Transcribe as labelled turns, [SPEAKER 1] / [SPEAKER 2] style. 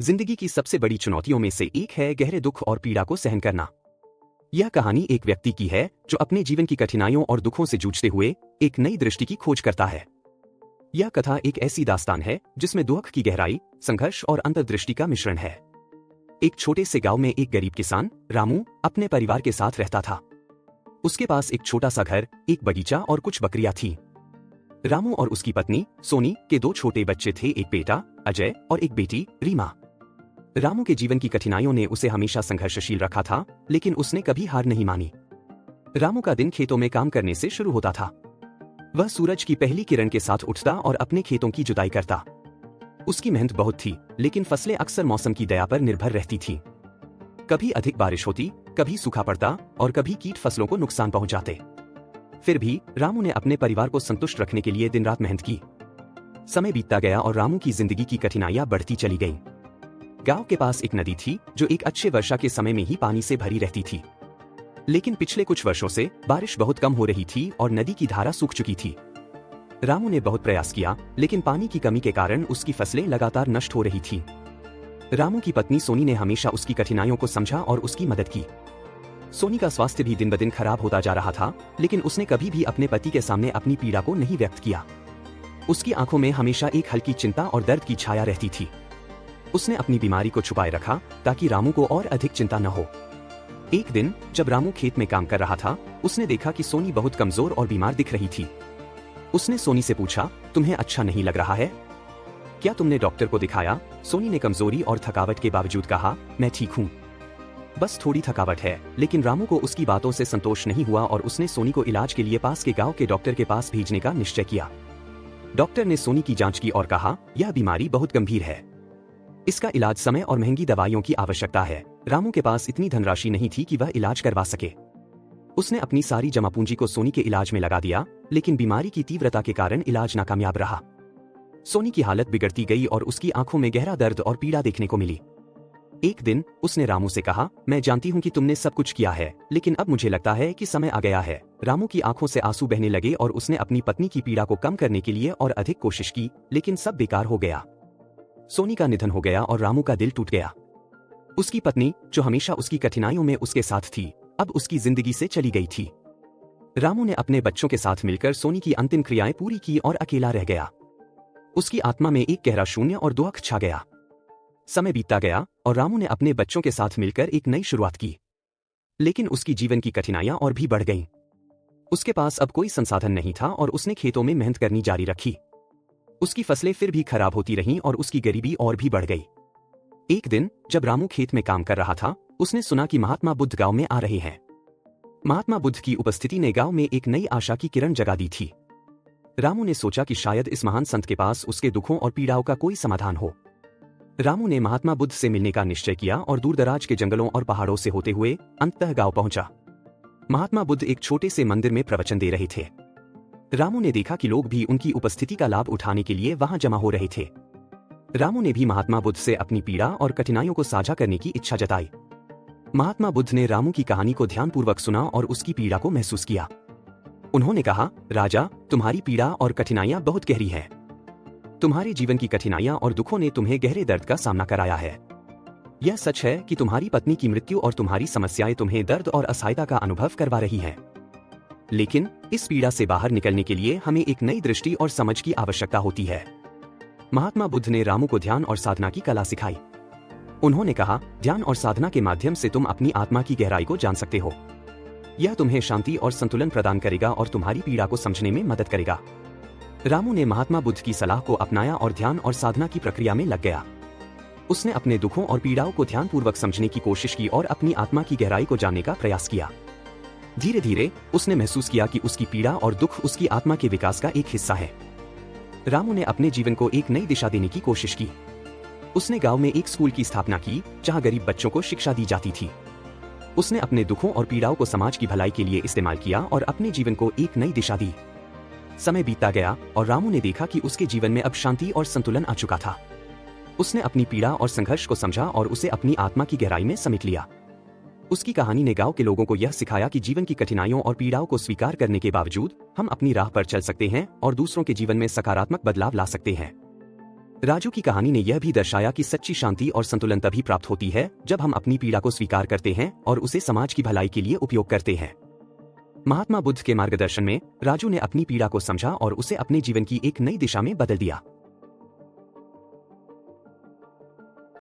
[SPEAKER 1] जिंदगी की सबसे बड़ी चुनौतियों में से एक है गहरे दुख और पीड़ा को सहन करना। यह कहानी एक व्यक्ति की है जो अपने जीवन की कठिनाइयों और दुखों से जूझते हुए एक नई दृष्टि की खोज करता है। यह कथा एक ऐसी दास्तान है जिसमें दुख की गहराई, संघर्ष और अंतर्दृष्टि का मिश्रण है। एक छोटे से गांव में एक गरीब किसान रामू अपने परिवार के साथ रहता था। उसके पास एक छोटा सा घर, एक बगीचा और कुछ बकरियां थी। रामू और उसकी पत्नी सोनी के दो छोटे बच्चे थे, एक बेटा अजय और एक बेटी रीमा। रामू के जीवन की कठिनाइयों ने उसे हमेशा संघर्षशील रखा था, लेकिन उसने कभी हार नहीं मानी। रामू का दिन खेतों में काम करने से शुरू होता था। वह सूरज की पहली किरण के साथ उठता और अपने खेतों की जुताई करता। उसकी मेहनत बहुत थी, लेकिन फसलें अक्सर मौसम की दया पर निर्भर रहती थीं। कभी अधिक बारिश होती, कभी सूखा पड़ता और कभी कीट फसलों को नुकसान पहुंचाते। फिर भी रामू ने अपने परिवार को संतुष्ट रखने के लिए दिन रात मेहनत की। समय बीतता गया और रामू की जिंदगी की कठिनाइयां बढ़ती चली गईं। गांव के पास एक नदी थी जो एक अच्छे वर्षा के समय में ही पानी से भरी रहती थी। लेकिन पिछले कुछ वर्षों से बारिश बहुत कम हो रही थी और नदी की धारा सूख चुकी थी। रामू ने बहुत प्रयास किया, लेकिन पानी की कमी के कारण उसकी फसलें लगातार नष्ट हो रही थीं। रामू की पत्नी सोनी ने हमेशा उसकी कठिनाइयों को समझा और उसकी मदद की। सोनी का स्वास्थ्य भी दिन ब दिन खराब होता जा रहा था, लेकिन उसने कभी भी अपने पति के सामने अपनी पीड़ा को नहीं व्यक्त किया। उसकी आंखों में हमेशा एक हल्की चिंता और दर्द की छाया रहती थी। उसने अपनी बीमारी को छुपाए रखा ताकि रामू को और अधिक चिंता न हो। एक दिन जब रामू खेत में काम कर रहा था, उसने देखा कि सोनी बहुत कमजोर और बीमार दिख रही थी। उसने सोनी से पूछा, तुम्हें अच्छा नहीं लग रहा है? क्या तुमने डॉक्टर को दिखाया? सोनी ने कमजोरी और थकावट के बावजूद कहा, मैं ठीक हूँ, बस थोड़ी थकावट है। लेकिन रामू को उसकी बातों से संतोष नहीं हुआ और उसने सोनी को इलाज के लिए पास के गांव के डॉक्टर के पास भेजने का निश्चय किया। डॉक्टर ने सोनी की जांच की और कहा, यह बीमारी बहुत गंभीर है, इसका इलाज समय और महंगी दवाइयों की आवश्यकता है। रामू के पास इतनी धनराशि नहीं थी कि वह इलाज करवा सके। उसने अपनी सारी जमा पूंजी को सोनी के इलाज में लगा दिया, लेकिन बीमारी की तीव्रता के कारण इलाज नाकामयाब रहा। सोनी की हालत बिगड़ती गई और उसकी आंखों में गहरा दर्द और पीड़ा देखने को मिली। एक दिन उसने रामू से कहा, मैं जानती हूँ कि तुमने सब कुछ किया है, लेकिन अब मुझे लगता है कि समय आ गया है। रामू की आंखों से आंसू बहने लगे और उसने अपनी पत्नी की पीड़ा को कम करने के लिए और अधिक कोशिश की, लेकिन सब बेकार हो गया। सोनी का निधन हो गया और रामू का दिल टूट गया। उसकी पत्नी, जो हमेशा उसकी कठिनाइयों में उसके साथ थी, अब उसकी जिंदगी से चली गई थी। रामू ने अपने बच्चों के साथ मिलकर सोनी की अंतिम क्रियाएं पूरी की और अकेला रह गया। उसकी आत्मा में एक गहरा शून्य और दुख छा गया। समय बीतता गया और रामू ने अपने बच्चों के साथ मिलकर एक नई शुरुआत की, लेकिन उसकी जीवन की कठिनाइयां और भी बढ़ गईं। उसके पास अब कोई संसाधन नहीं था और उसने खेतों में मेहनत करनी जारी रखी। उसकी फसलें फिर भी खराब होती रहीं और उसकी गरीबी और भी बढ़ गई। एक दिन जब रामू खेत में काम कर रहा था, उसने सुना कि महात्मा बुद्ध गांव में आ रहे हैं। महात्मा बुद्ध की उपस्थिति ने गांव में एक नई आशा की किरण जगा दी थी। रामू ने सोचा कि शायद इस महान संत के पास उसके दुखों और पीड़ाओं का कोई समाधान हो। रामू ने महात्मा बुद्ध से मिलने का निश्चय किया और दूरदराज के जंगलों और पहाड़ों से होते हुए अंततः गांव पहुंचा। महात्मा बुद्ध एक छोटे से मंदिर में प्रवचन दे रहे थे। रामू ने देखा कि लोग भी उनकी उपस्थिति का लाभ उठाने के लिए वहां जमा हो रहे थे। रामू ने भी महात्मा बुद्ध से अपनी पीड़ा और कठिनाइयों को साझा करने की इच्छा जताई। महात्मा बुद्ध ने रामू की कहानी को ध्यानपूर्वक सुना और उसकी पीड़ा को महसूस किया। उन्होंने कहा, राजा, तुम्हारी पीड़ा और कठिनाइयां बहुत गहरी हैं। तुम्हारे जीवन की कठिनाइयां और दुखों ने तुम्हें गहरे दर्द का सामना कराया है। यह सच है कि तुम्हारी पत्नी की मृत्यु और तुम्हारी समस्याएं तुम्हें दर्द और असहायता का अनुभव करवा रही हैं। लेकिन इस पीड़ा से बाहर निकलने के लिए हमें एक नई दृष्टि और समझ की आवश्यकता होती है। महात्मा बुद्ध ने रामू को ध्यान और साधना की कला सिखाई। उन्होंने कहा, ध्यान और साधना के माध्यम से तुम अपनी आत्मा की गहराई को जान सकते हो। यह तुम्हें शांति और संतुलन प्रदान करेगा और तुम्हारी पीड़ा को समझने में मदद करेगा। रामू ने महात्मा बुद्ध की सलाह को अपनाया और ध्यान और साधना की प्रक्रिया में लग गया। उसने अपने दुखों और पीड़ाओं को ध्यानपूर्वक समझने की कोशिश की और अपनी आत्मा की गहराई को जानने का प्रयास किया। धीरे धीरे उसने महसूस किया कि उसकी पीड़ा और दुख उसकी आत्मा के विकास का एक हिस्सा है। रामू ने अपने जीवन को एक नई दिशा देने की कोशिश की। उसने गांव में एक स्कूल की स्थापना की जहां गरीब बच्चों को शिक्षा दी जाती थी। उसने अपने दुखों और पीड़ाओं को समाज की भलाई के लिए इस्तेमाल किया और अपने जीवन को एक नई दिशा दी। समय बीतता गया और रामू ने देखा कि उसके जीवन में अब शांति और संतुलन आ चुका था। उसने अपनी पीड़ा और संघर्ष को समझा और उसे अपनी आत्मा की गहराई में समेट लिया। उसकी कहानी ने गांव के लोगों को यह सिखाया कि जीवन की कठिनाइयों और पीड़ाओं को स्वीकार करने के बावजूद हम अपनी राह पर चल सकते हैं और दूसरों के जीवन में सकारात्मक बदलाव ला सकते हैं। राजू की कहानी ने यह भी दर्शाया कि सच्ची शांति और संतुलन तभी प्राप्त होती है जब हम अपनी पीड़ा को स्वीकार करते हैं और उसे समाज की भलाई के लिए उपयोग करते हैं। महात्मा बुद्ध के मार्गदर्शन में राजू ने अपनी पीड़ा को समझा और उसे अपने जीवन की एक नई दिशा में बदल दिया।